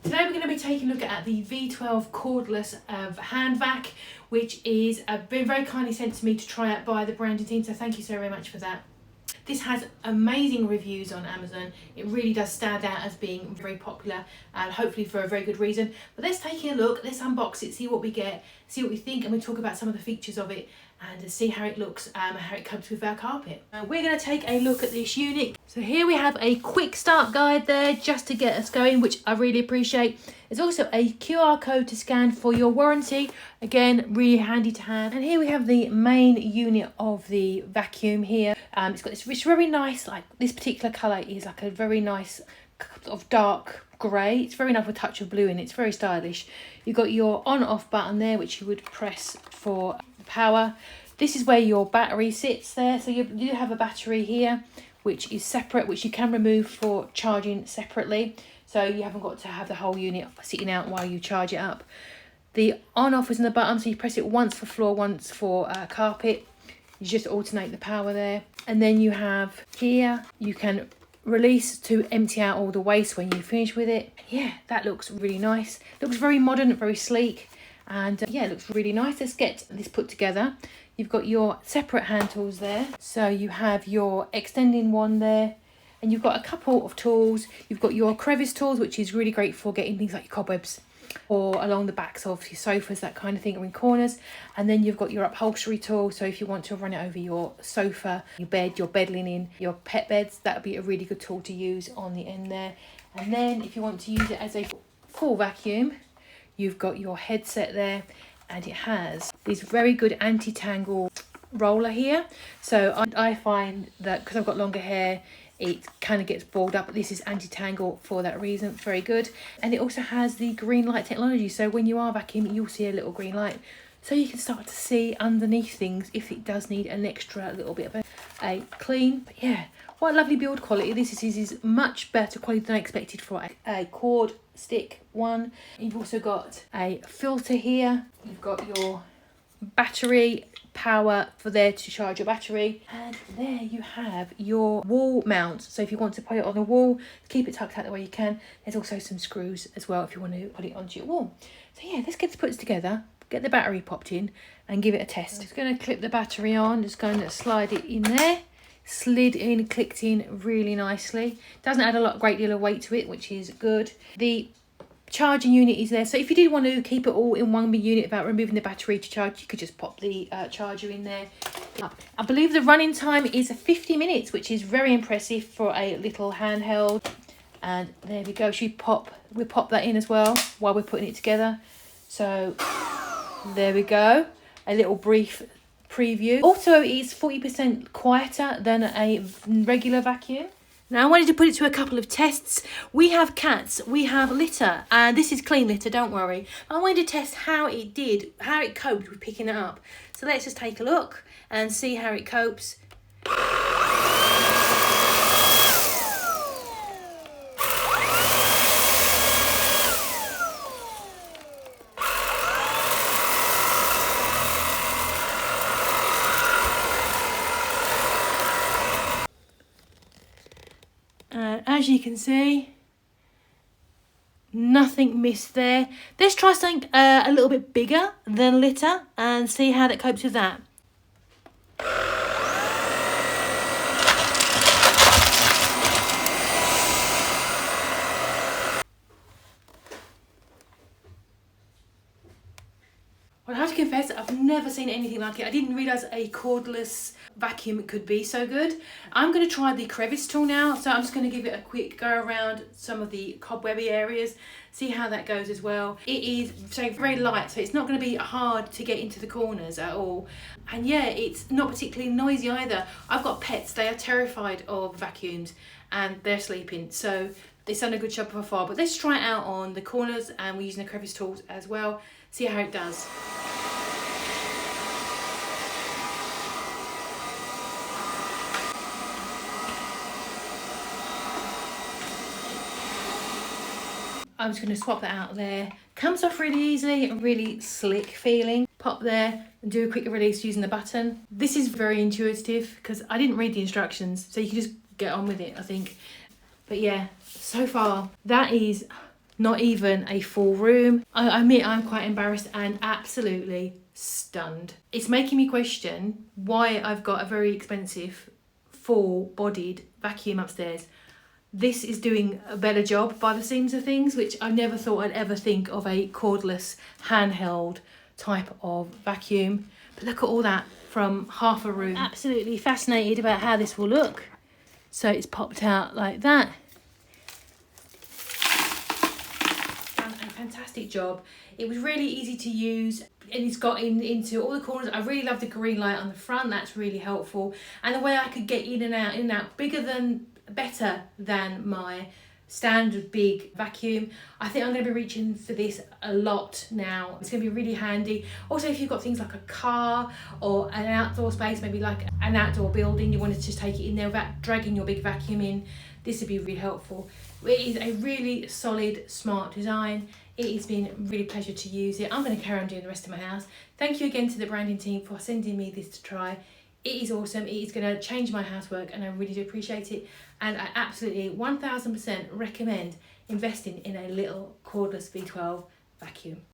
Today we're going to be taking a look at the V12 Cordless hand vac, which is been very kindly sent to me to try out by the branding team, so thank you so very much for that. This has amazing reviews on Amazon. It really does stand out as being very popular, and hopefully for a very good reason. But let's take a look, let's unbox it, see what we get, see what we think, and we'll talk about some of the features of it and see how it looks, how it comes with our carpet. We're going to take a look at this unit. So here we have a quick start guide there just to get us going, which I really appreciate. There's also a QR code to scan for your warranty. Again, really handy to have. And here we have the main unit of the vacuum here. It's got this very nice, like this particular colour is like a very nice sort of dark grey. It's very nice with a touch of blue in it. It's very stylish. You've got your on-off button there, which you would press for power. This is where your battery sits there. So you do have a battery here, which is separate, which you can remove for charging separately. So you haven't got to have the whole unit sitting out while you charge it up. The on-off is in the button, so you press it once for floor, once for carpet. You just alternate the power there. And then you have here, you can release to empty out all the waste when you finish with it. Yeah, that looks really nice. Looks very modern, very sleek. And yeah, it looks really nice. Let's get this put together. You've got your separate hand tools there. So you have your extending one there. And you've got a couple of tools. You've got your crevice tools, which is really great for getting things like your cobwebs or along the backs of your sofas, that kind of thing, or in corners. And then you've got your upholstery tool. So if you want to run it over your sofa, your bed linen, your pet beds, that would be a really good tool to use on the end there. And then if you want to use it as a full vacuum, you've got your headset there, and it has this very good anti-tangle roller here. So I find that because I've got longer hair, it kind of gets balled up, but this is anti-tangle for that reason. It's very good. And it also has the green light technology, so when you are vacuuming, you'll see a little green light, so you can start to see underneath things if it does need an extra little bit of a clean. But yeah, what a lovely build quality. This is much better quality than I expected for a cord stick one. You've also got a filter here. You've got your battery power for there to charge your battery, and there you have your wall mount. So if you want to put it on the wall, keep it tucked out the way you can. There's also some screws as well if you want to put it onto your wall. So yeah, let's get to put this together, get the battery popped in and give it a test. I'm just going to clip the battery on, just going to slide it in there. Slid in, clicked in really nicely. Doesn't add a great deal of weight to it, which is good. The charging unit is there, so if you did want to keep it all in one unit without removing the battery to charge, you could just pop the charger in there. I believe the running time is 50 minutes, which is very impressive for a little handheld. And there we go. We'll pop that in as well while we're putting it together. So there we go, a little brief preview. Also, it's 40% quieter than a regular vacuum. Now, I wanted to put it to a couple of tests. We have cats, we have litter, and this is clean litter, don't worry. I wanted to test how it coped with picking it up. So let's just take a look and see how it copes. And as you can see, nothing missed there. Let's try something a little bit bigger than litter and see how that copes with that. Well, I have to confess, I've never seen anything like it. I didn't realise a cordless vacuum could be so good. I'm going to try the Crevice-Tool now. So I'm just going to give it a quick go around some of the cobwebby areas, see how that goes as well. It is so very light, so it's not going to be hard to get into the corners at all. And yeah, it's not particularly noisy either. I've got pets, they are terrified of vacuums and they're sleeping. So it's done a good job so far. But let's try it out on the corners, and we're using the Crevice-Tools as well. See how it does. I'm just going to swap that out there. Comes off really easily, really slick feeling. Pop there and do a quick release using the button. This is very intuitive because I didn't read the instructions, so you can just get on with it, I think. But yeah, so far that is not even a full room. I admit I'm quite embarrassed and absolutely stunned. It's making me question why I've got a very expensive full-bodied vacuum upstairs. This is doing a better job by the seams of things, which I never thought I'd ever think of a cordless handheld type of vacuum. But look at all that from half a room. Absolutely fascinated about how this will look. So it's popped out like that. Done a fantastic job. It was really easy to use, and it's got into all the corners. I really love the green light on the front. That's really helpful. And the way I could get in and out, better than my standard big vacuum. I think I'm going to be reaching for this a lot now. It's going to be really handy. Also, if you've got things like a car or an outdoor space, maybe like an outdoor building, you want to just take it in there without dragging your big vacuum in, this would be really helpful. It is a really solid, smart design. It has been really a pleasure to use it. I'm going to carry on doing the rest of my house. Thank you again to the branding team for sending me this to try. It is awesome. It is going to change my housework and I really do appreciate it. And I absolutely 1000% recommend investing in a little cordless V12 vacuum.